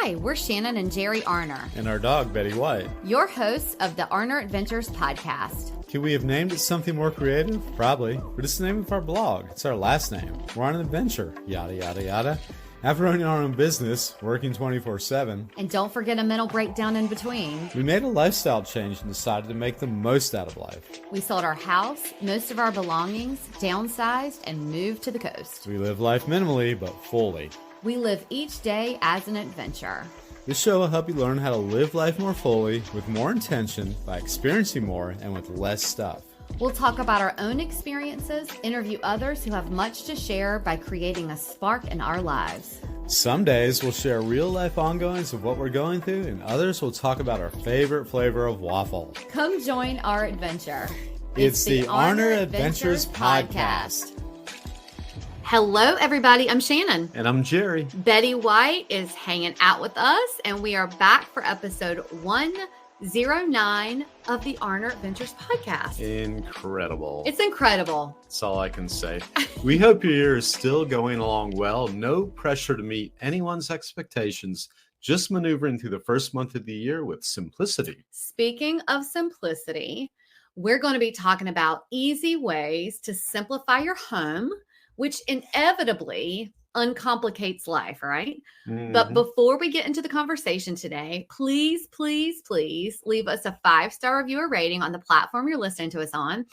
Hi, we're Shannon and Jerry Arner. And our dog, Betty White. Your hosts of the Arner Adventures podcast. Could we have named it something more creative? Probably. But it's the name of our blog. It's our last name. We're on an adventure. Yada, yada, yada. After owning our own business, working 24/7. And don't forget a mental breakdown in between. We made a lifestyle change and decided to make the most out of life. We sold our house, most of our belongings, downsized, and moved to the coast. We live life minimally, but fully. We live each day as an adventure. This show will help you learn how to live life more fully, with more intention, by experiencing more, and with less stuff. We'll talk about our own experiences, interview others who have much to share by creating a spark in our lives. Some days we'll share real-life ongoings of what we're going through, and others will talk about our favorite flavor of waffle. Come join our adventure. It's the Arner Adventures Podcast. Hello, everybody. I'm Shannon. And I'm Jerry. Betty White is hanging out with us, and we are back for episode 109 of the Arner Adventures Podcast. Incredible. It's incredible. That's all I can say. We hope your year is still going along well. No pressure to meet anyone's expectations. Just maneuvering through the first month of the year with simplicity. Speaking of simplicity, we're going to be talking about easy ways to simplify your home, which inevitably uncomplicates life, right? Mm-hmm. But before we get into the conversation today, please, please, please leave us a 5-star review or rating on the platform you're listening to us on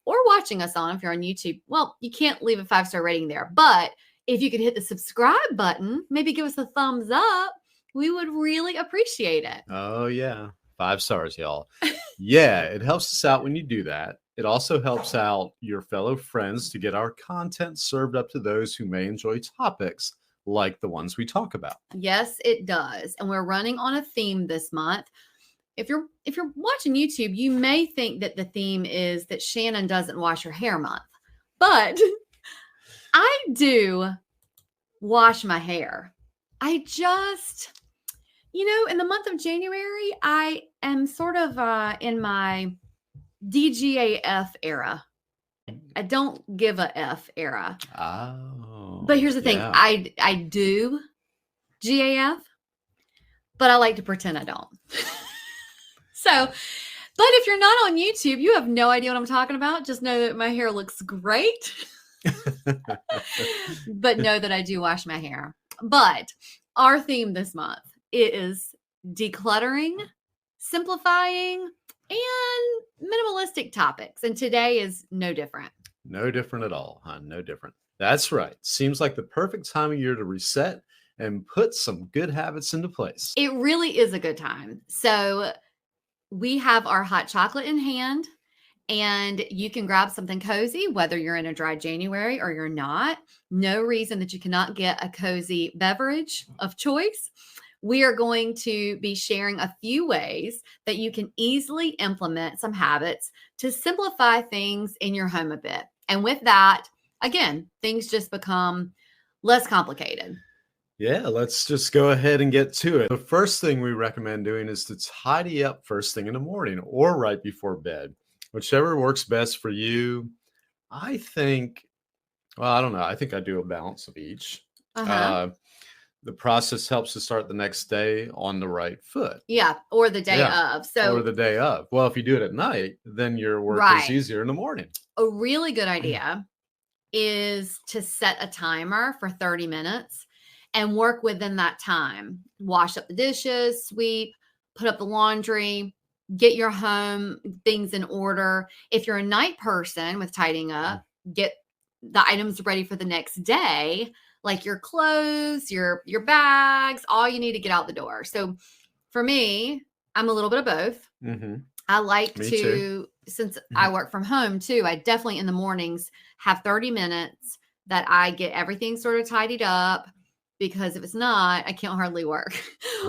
or watching us on if you're on YouTube. Well, you can't leave a 5-star rating there, but if you could hit the subscribe button, maybe give us a thumbs up, we would really appreciate it. Oh, yeah. 5 stars, y'all. Yeah, it helps us out when you do that. It also helps out your fellow friends to get our content served up to those who may enjoy topics like the ones we talk about. Yes, it does. And we're running on a theme this month. If you're watching YouTube, you may think that the theme is that Shannon doesn't wash her hair month. But I do wash my hair. I just, in the month of January, I am sort of in my DGAF era. I don't give a F era. Oh. But here's the thing. Yeah. I do GAF, but I like to pretend I don't. But if you're not on YouTube, you have no idea what I'm talking about. Just know that my hair looks great. But know that I do wash my hair. But our theme this month is decluttering, simplifying, and minimalistic topics. And today is no different. No different at all, huh? No different. That's right. Seems like the perfect time of year to reset and put some good habits into place. It really is a good time. So we have our hot chocolate in hand, and you can grab something cozy, whether you're in a dry January or you're not. No reason that you cannot get a cozy beverage of choice. We are going to be sharing a few ways that you can easily implement some habits to simplify things in your home a bit. And with that, again, things just become less complicated. Yeah, let's just go ahead and get to it. The first thing we recommend doing is to tidy up first thing in the morning or right before bed, whichever works best for you. I think I do a balance of each. The process helps to start the next day on the right foot. Yeah, or the day of. Or the day of. Well, if you do it at night, then your work is easier in the morning. A really good idea is to set a timer for 30 minutes and work within that time. Wash up the dishes, sweep, put up the laundry, get your home things in order. If you're a night person with tidying up, get the items ready for the next day, like your clothes, your bags, all you need to get out the door. So for me, I'm a little bit of both. Mm-hmm. I like Me too. Since I work from home too, I definitely in the mornings have 30 minutes that I get everything sort of tidied up, because if it's not, I can't hardly work.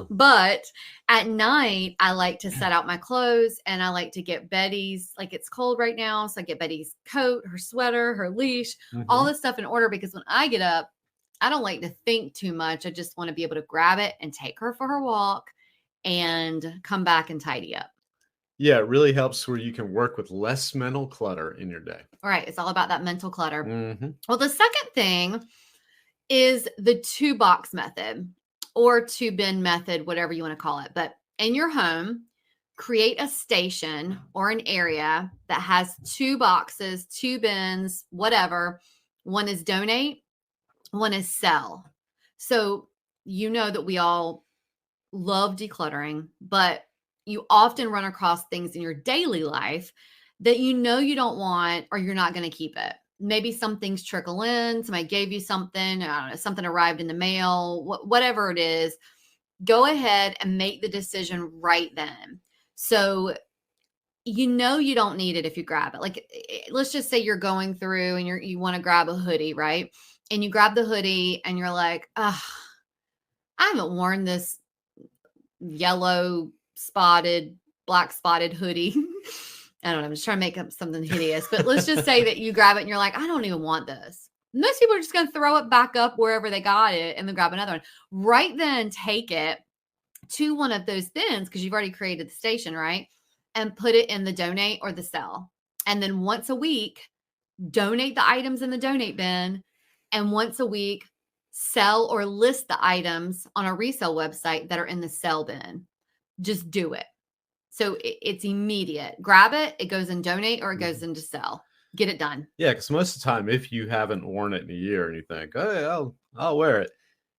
But at night, I like to set out my clothes, and I like to get Betty's, like it's cold right now. So I get Betty's coat, her sweater, her leash, all this stuff in order, because when I get up, I don't like to think too much. I just want to be able to grab it and take her for her walk and come back and tidy up. Yeah, it really helps where you can work with less mental clutter in your day. All right. It's all about that mental clutter. Mm-hmm. Well, the second thing is the 2-box method, or two bin method, whatever you want to call it. But in your home, create a station or an area that has 2 boxes, 2 bins, whatever. One is donate, one is sell. So you know that we all love decluttering, but you often run across things in your daily life that you know you don't want or you're not going to keep it. Maybe some things trickle in, somebody gave you something, I don't know, something arrived in the mail, whatever it is. Go ahead and make the decision right then. So you know you don't need it if you grab it. Like, let's just say you're going through and you want to grab a hoodie, right? And you grab the hoodie and you're like, I haven't worn this yellow spotted, black spotted hoodie. I don't know. I'm just trying to make up something hideous, but let's just say that you grab it and you're like, I don't even want this. Most people are just going to throw it back up wherever they got it and then grab another one. Right then, take it to one of those bins because you've already created the station, right? And put it in the donate or the sell. And then once a week, donate the items in the donate bin. And once a week, sell or list the items on a resale website that are in the sell bin. Just do it. So it's immediate. Grab it, it goes in donate or it goes into sell. Get it done. Yeah, because most of the time, if you haven't worn it in a year and you think, oh, yeah, I'll wear it.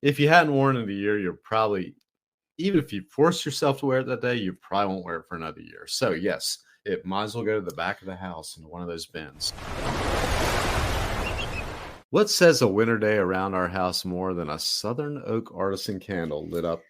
If you hadn't worn it in a year, you're probably, even if you force yourself to wear it that day, you probably won't wear it for another year. So yes, it might as well go to the back of the house into one of those bins. What says a winter day around our house more than a Southern Oak Artisan candle lit up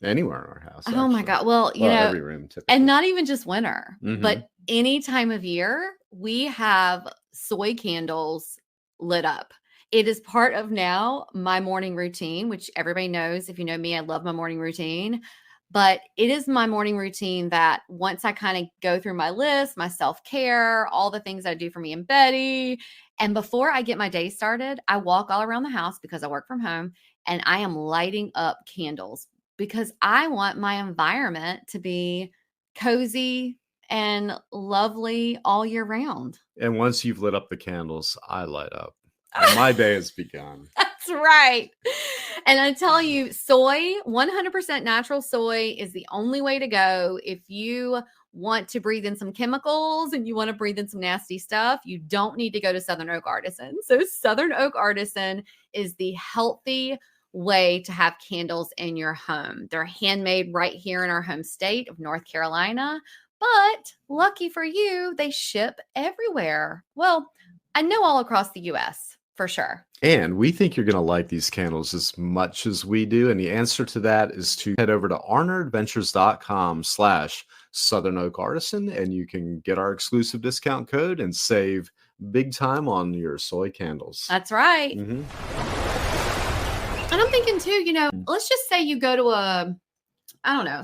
anywhere in our house? Oh my God. Well, every room typically. And not even just winter, but any time of year, we have soy candles lit up. It is part of now my morning routine, which everybody knows. If you know me, I love my morning routine. But it is my morning routine that once I kind of go through my list, my self-care, all the things I do for me and Betty, and before I get my day started, I walk all around the house because I work from home and I am lighting up candles because I want my environment to be cozy and lovely all year round. And once you've lit up the candles, I light up. My day has begun. That's right. And I tell you, soy, 100% natural soy is the only way to go. If you want to breathe in some chemicals and you want to breathe in some nasty stuff, you don't need to go to Southern Oak Artisan. So Southern Oak Artisan is the healthy way to have candles in your home. They're handmade right here in our home state of North Carolina, but lucky for you, they ship everywhere. Well, I know all across the U.S. for sure. And we think you're going to like these candles as much as we do. And the answer to that is to head over to arneradventures.com/Southern Oak Artisan, and you can get our exclusive discount code and save big time on your soy candles. That's right. And I'm thinking too, let's just say you go to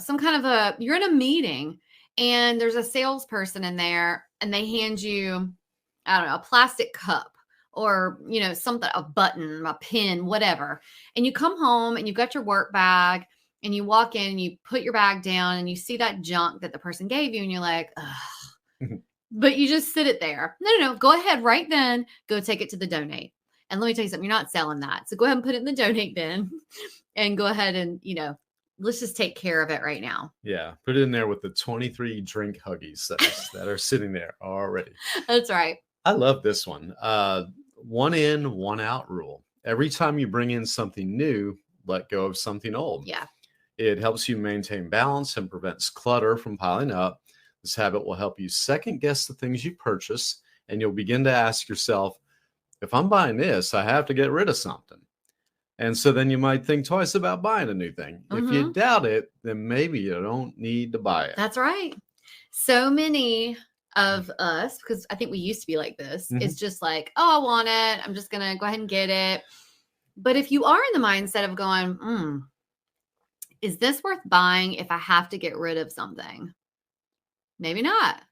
some kind of you're in a meeting and there's a salesperson in there and they hand you, a plastic cup or, something, a button, a pin, whatever. And you come home and you've got your work bag and you walk in and you put your bag down and you see that junk that the person gave you and you're like, ugh. But you just sit it there. No. Go ahead right then. Go take it to the donate. And let me tell you something, you're not selling that. So go ahead and put it in the donate bin and go ahead and, let's just take care of it right now. Yeah. Put it in there with the 23 drink Huggies that are sitting there already. That's right. I love this one. One in, one out rule. Every time you bring in something new, let go of something old. Yeah. It helps you maintain balance and prevents clutter from piling up. This habit will help you second guess the things you purchase, and you'll begin to ask yourself, if I'm buying this, I have to get rid of something. And so then you might think twice about buying a new thing. If you doubt it, then maybe you don't need to buy it. That's right. So many of us, because I think we used to be like this, it's just like, oh, I want it. I'm just going to go ahead and get it. But if you are in the mindset of going, is this worth buying if I have to get rid of something? Maybe not,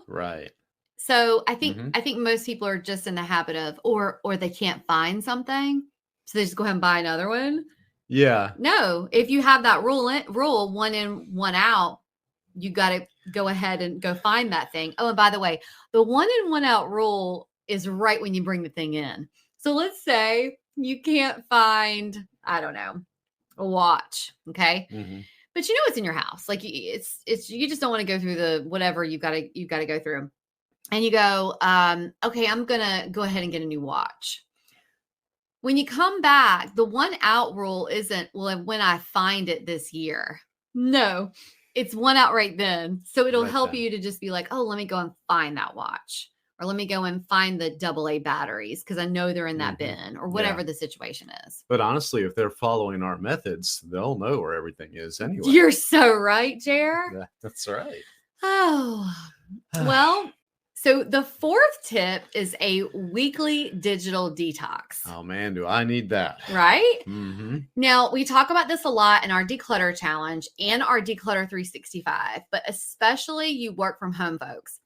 Right. So I think most people are just in the habit of, or they can't find something, so they just go ahead and buy another one. Yeah. No, if you have that rule, one in, one out, you got to go ahead and go find that thing. Oh, and by the way, the one in, one out rule is right when you bring the thing in. So let's say you can't find, I don't know, a watch. Okay. Mm-hmm. But you know it's in your house. Like it's you just don't want to go through the whatever you've got to go through. And you go, okay, I'm gonna go ahead and get a new watch. When you come back, the one out rule isn't, well, when I find it this year. No, it's one out right then. So it'll Right help then. you to just be like, oh, let me go and find that watch. Or let me go and find the AA batteries because I know they're in that bin or whatever the situation is. But honestly, if they're following our methods, they'll know where everything is anyway. You're so right, Jer. Yeah, that's right. Oh, well, so the fourth tip is a weekly digital detox. Oh man, do I need that? Right? Mm-hmm. Now, we talk about this a lot in our declutter challenge and our declutter 365, but especially you work from home folks.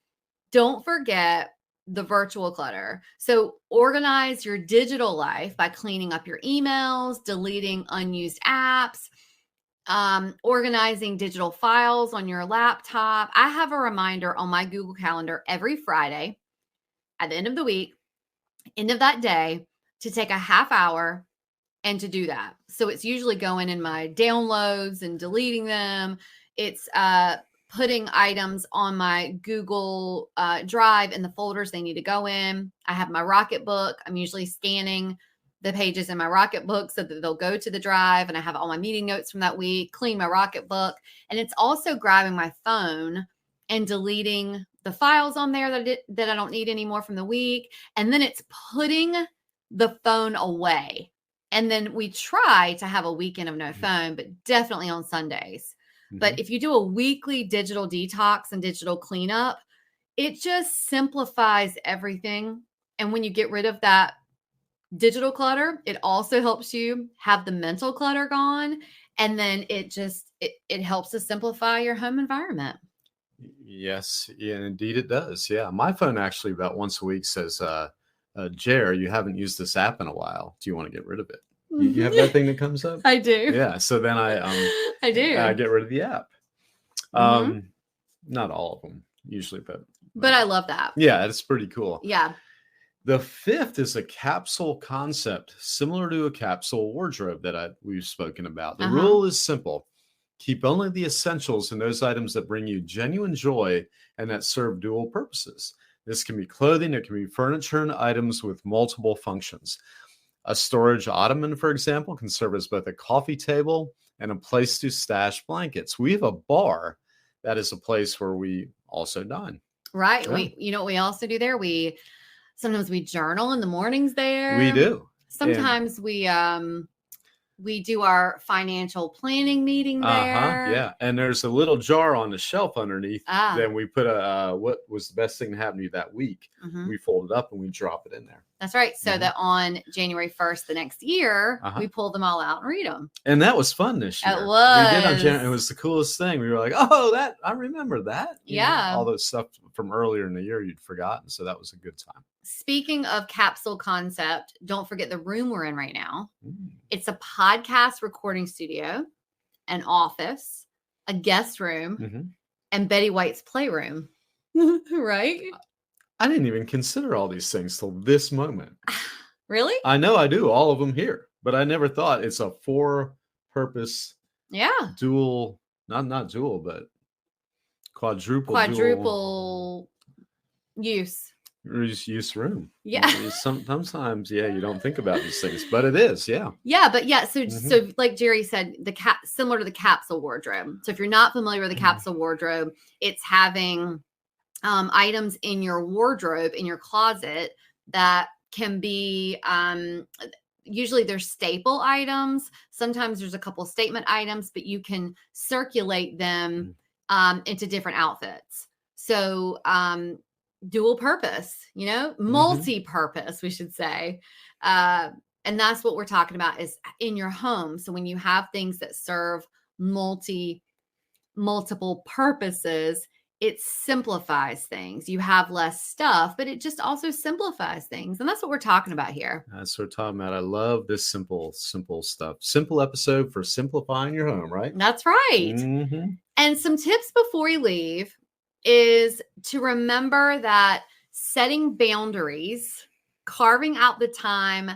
Don't forget the virtual clutter. So organize your digital life by cleaning up your emails, deleting unused apps, organizing digital files on your laptop. I have a reminder on my Google Calendar every Friday at the end of the week, end of that day, to take a half hour and to do that. So it's usually going in my downloads and deleting them. It's putting items on my Google Drive in the folders they need to go in. I have my Rocketbook. I'm usually scanning the pages in my Rocketbook so that they'll go to the drive, and I have all my meeting notes from that week, clean my Rocketbook. And it's also grabbing my phone and deleting the files on there that I don't need anymore from the week. And then it's putting the phone away. And then we try to have a weekend of no phone, but definitely on Sundays. Mm-hmm. But if you do a weekly digital detox and digital cleanup, it just simplifies everything. And when you get rid of that digital clutter, it also helps you have the mental clutter gone. And then it helps to simplify your home environment. Yes, yeah, indeed it does. Yeah. My phone actually about once a week says, Jer, you haven't used this app in a while. Do you want to get rid of it? You have that thing that comes up? I do. Yeah. So then I do. I get rid of the app. Not all of them usually, but I love that. Yeah, it's pretty cool. Yeah. The fifth is a capsule concept, similar to a capsule wardrobe that we've spoken about. The rule is simple. Keep only the essentials and those items that bring you genuine joy and that serve dual purposes. This can be clothing, it can be furniture and items with multiple functions. A storage ottoman, for example, can serve as both a coffee table and a place to stash blankets. We have a bar that is a place where we also dine. Right. Yeah. You know what we also do there? Sometimes we journal in the mornings there. We do. Sometimes we do our financial planning meeting there. Yeah. And there's a little jar on the shelf underneath. Then we put what was the best thing to happen to you that week. We fold it up and we drop it in there. That's right. So that on January 1st, the next year, we pull them all out and read them. And that was fun this year. It was. We did on January. It was the coolest thing. We were like, oh, I remember that. You know, all those stuff from earlier in the year you'd forgotten. So that was a good time. Speaking of capsule concept, don't forget the room we're in right now. It's a podcast recording studio, an office, a guest room, and Betty White's playroom. Right? I didn't even consider all these things till this moment. Really? I know I do all of them here, but I never thought it's a four-purpose, dual, not dual, but quadruple use room. Yeah. Sometimes, you don't think about these things, but it is, yeah. Yeah, but yeah, so like Jerry said, similar to the capsule wardrobe. So if you're not familiar with the capsule wardrobe, it's having items in your wardrobe, in your closet that can be usually there's staple items. Sometimes there's a couple statement items, but you can circulate them into different outfits. So dual purpose, multi-purpose, we should say. And that's what we're talking about is in your home. So when you have things that serve multiple purposes, it simplifies things. You have less stuff, but it just also simplifies things. And that's what we're talking about here. That's what we're talking about. I love this simple stuff. Simple episode for simplifying your home, right? That's right. And some tips before we leave is to remember that setting boundaries, carving out the time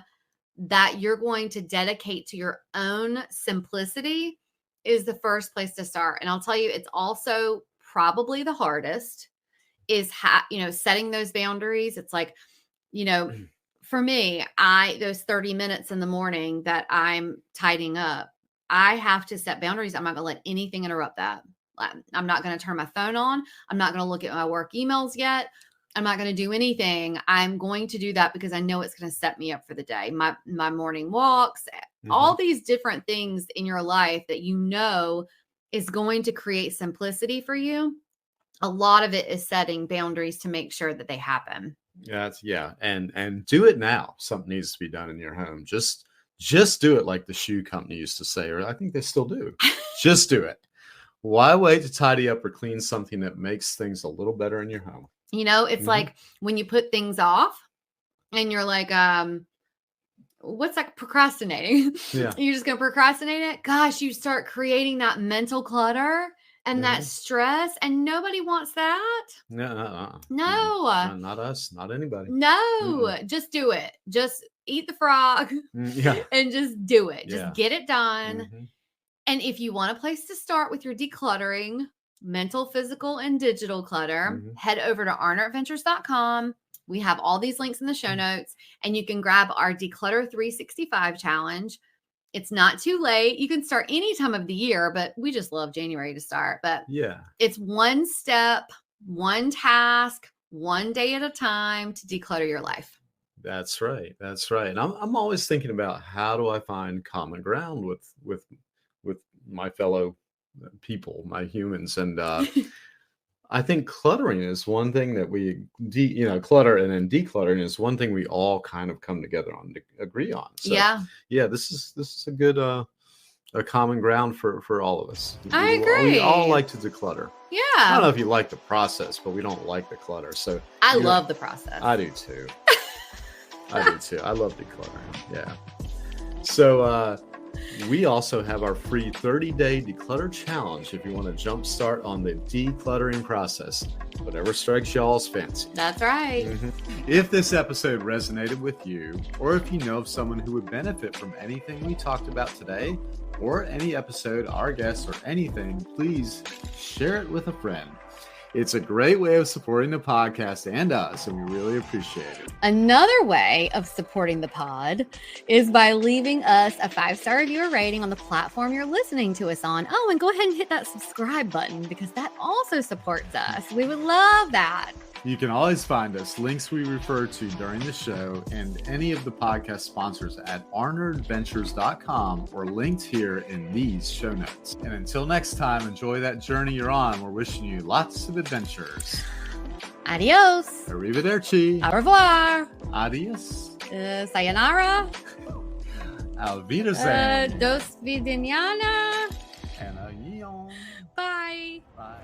that you're going to dedicate to your own simplicity is the first place to start. And I'll tell you, it's also probably the hardest is, setting those boundaries. It's like, for me, those 30 minutes in the morning that I'm tidying up, I have to set boundaries. I'm not going to let anything interrupt that. I'm not going to turn my phone on. I'm not going to look at my work emails yet. I'm not going to do anything. I'm going to do that because I know it's going to set me up for the day. My morning walks, all these different things in your life that is going to create simplicity for you. A lot of it is setting boundaries to make sure that they happen. And do it now. Something needs to be done in your home. Just do it, like the shoe company used to say, or I think they still do. Just do it. Why wait to tidy up or clean something that makes things a little better in your home? It's like when you put things off and you're like, what's that? Procrastinating. Yeah. You're just going to procrastinate it. Gosh, you start creating that mental clutter and that stress, and nobody wants that. No. Not us, not anybody. No, just do it. Just eat the frog and just do it. Just get it done. And if you want a place to start with your decluttering, mental, physical, and digital clutter, head over to arnertventures.com. We have all these links in the show notes, and you can grab our Declutter 365 challenge. It's not too late. You can start any time of the year, but we just love January to start. But it's one step, one task, one day at a time to declutter your life. That's right. And I'm always thinking about, how do I find common ground with my fellow people, my humans, and I think cluttering is one thing that we clutter, and then decluttering is one thing we all kind of come together on to agree on. So, this is a good a common ground for all of us. I agree. We all like to declutter. Yeah. I don't know if you like the process, but we don't like the clutter. So I love the process. I do too. I love decluttering. Yeah. So we also have our free 30-day declutter challenge if you want to jumpstart on the decluttering process, whatever strikes y'all's fancy. That's right. If this episode resonated with you, or if you know of someone who would benefit from anything we talked about today, or any episode, our guests, or anything, please share it with a friend. It's a great way of supporting the podcast and us, and we really appreciate it. Another way of supporting the pod is by leaving us a 5-star review or rating on the platform you're listening to us on. Oh, and go ahead and hit that subscribe button, because that also supports us. We would love that. You can always find us, links we refer to during the show, and any of the podcast sponsors at arnertventures.com, or linked here in these show notes. And until next time, enjoy that journey you're on. We're wishing you lots of adventures. Adios. Arrivederci. Au revoir. Adios. Sayonara. Auf Wiedersehen. Dos vidaniana. And a yeon. Bye. Bye.